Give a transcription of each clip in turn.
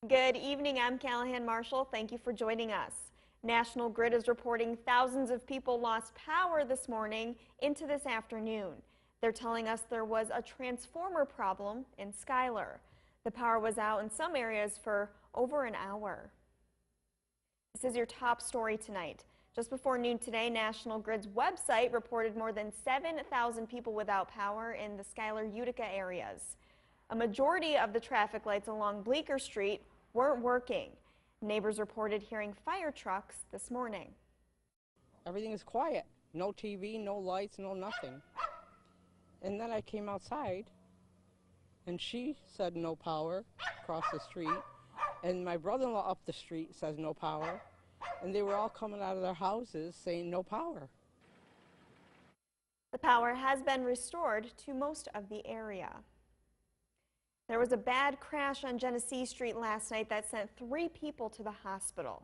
Good evening, I'm Callahan Marshall. Thank you for joining us. National Grid is reporting thousands of people lost power this morning into this afternoon. They're telling us there was a transformer problem in Schuyler. The power was out in some areas for over an hour. This is your top story tonight. Just before noon today, National Grid's website reported more than 7,000 people without power in the Schuyler-Utica areas. A majority of the traffic lights along Bleecker Street weren't working. Neighbors reported hearing fire trucks this morning. Everything is quiet. No TV, no lights, no nothing. And then I came outside and she said no power across the street. And my brother-in-law up the street says no power. And they were all coming out of their houses saying no power. The power has been restored to most of the area. There was a bad crash on Genesee Street last night that sent 3 people to the hospital.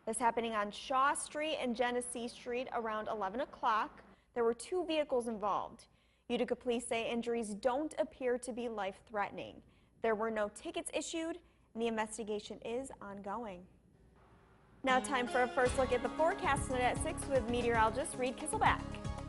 This happening on Shaw Street and Genesee Street around 11 o'clock. There were 2 vehicles involved. Utica police say injuries don't appear to be life-threatening. There were no tickets issued, and the investigation is ongoing. Now time for a first look at the forecast tonight at 6 with meteorologist Reed Kisselback.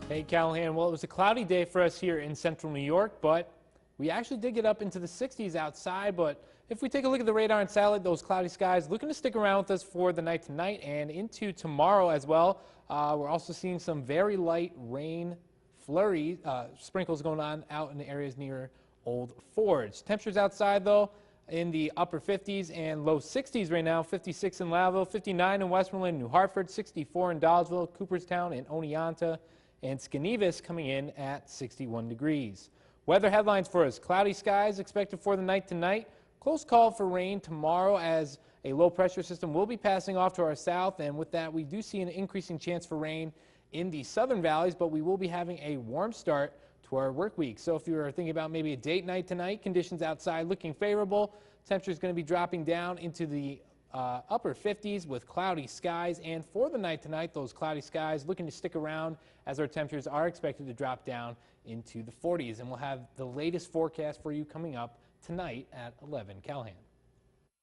Hey Callahan, well, it was a cloudy day for us here in central New York, but we actually did get up into the 60s outside. But if we take a look at the radar and satellite, those cloudy skies looking to stick around with us for the night tonight and into tomorrow as well. We're also seeing some very light rain flurry sprinkles going on out in the areas near Old Forge. Temperatures outside though in the upper 50s and low 60s right now. 56 in Laville, 59 in Westmoreland, New Hartford, 64 in Dolgeville, Cooperstown, and Oneonta, and Skanevis coming in at 61 degrees. Weather headlines for us: cloudy skies expected for the night tonight. Close call for rain tomorrow as a low pressure system will be passing off to our south, and with that we do see an increasing chance for rain in the southern valleys, but we will be having a warm start to our work week. So if you are thinking about maybe a date night tonight, conditions outside looking favorable. Temperature is going to be dropping down into the upper 50s with cloudy skies, and for the night tonight, those cloudy skies looking to stick around as our temperatures are expected to drop down into the 40s. And we'll have the latest forecast for you coming up tonight at 11. Callahan.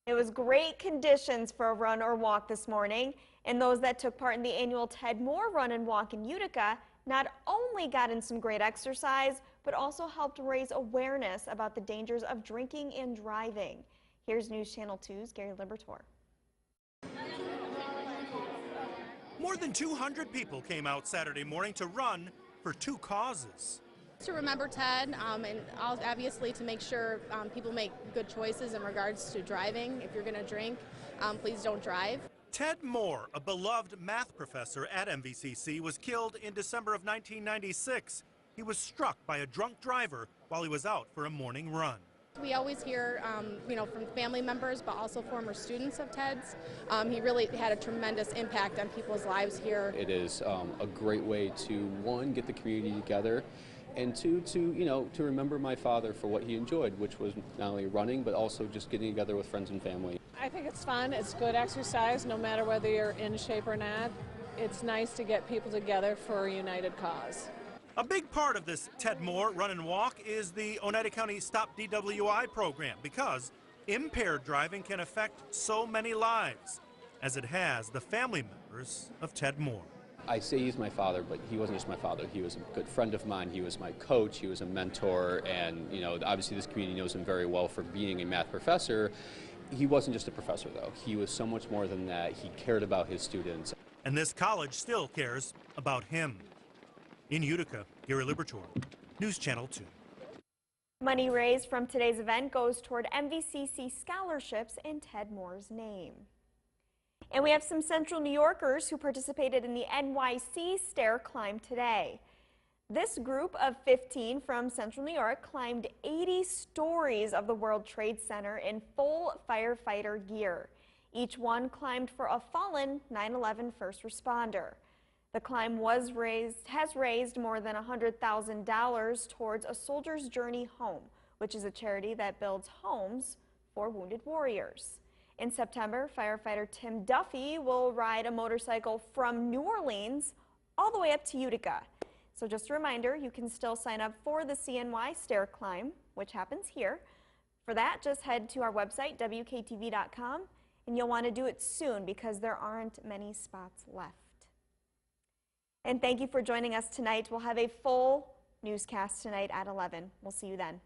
It was great conditions for a run or walk this morning, and those that took part in the annual Ted Moore Run and Walk in Utica not only got in some great exercise, but also helped raise awareness about the dangers of drinking and driving. Here's News Channel 2's Gary Libertor. More than 200 people came out Saturday morning to run for 2 causes. To remember Ted, and obviously to make sure people make good choices in regards to driving. If you're going to drink, please don't drive. Ted Moore, a beloved math professor at MVCC, was killed in December of 1996. He was struck by a drunk driver while he was out for a morning run. We always hear, from family members, but also former students of Ted's. He really had a tremendous impact on people's lives here. It is a great way to, 1, get the community together, and 2, to remember my father for what he enjoyed, which was not only running, but also just getting together with friends and family. I think it's fun. It's good exercise, no matter whether you're in shape or not. It's nice to get people together for a united cause. A big part of this Ted Moore Run and Walk is the Oneida County Stop DWI program, because impaired driving can affect so many lives, as it has the family members of Ted Moore. I say he's my father, but he wasn't just my father. He was a good friend of mine. He was my coach. He was a mentor, and obviously this community knows him very well for being a math professor. He wasn't just a professor, though. He was so much more than that. He cared about his students. And this college still cares about him. In Utica, Gary Libertor, News Channel 2. Money raised from today's event goes toward MVCC scholarships in Ted Moore's name. And we have some Central New Yorkers who participated in the NYC Stair Climb today. This group of 15 from Central New York climbed 80 stories of the World Trade Center in full firefighter gear. Each one climbed for a fallen 9/11 first responder. The climb has raised more than $100,000 towards A Soldier's Journey Home, which is a charity that builds homes for wounded warriors. In September, firefighter Tim Duffy will ride a motorcycle from New Orleans all the way up to Utica. So just a reminder, you can still sign up for the CNY Stair Climb, which happens here, For that, just head to our website, WKTV.com, and you'll want to do it soon because there aren't many spots left. And thank you for joining us tonight. We'll have a full newscast tonight at 11. We'll see you then.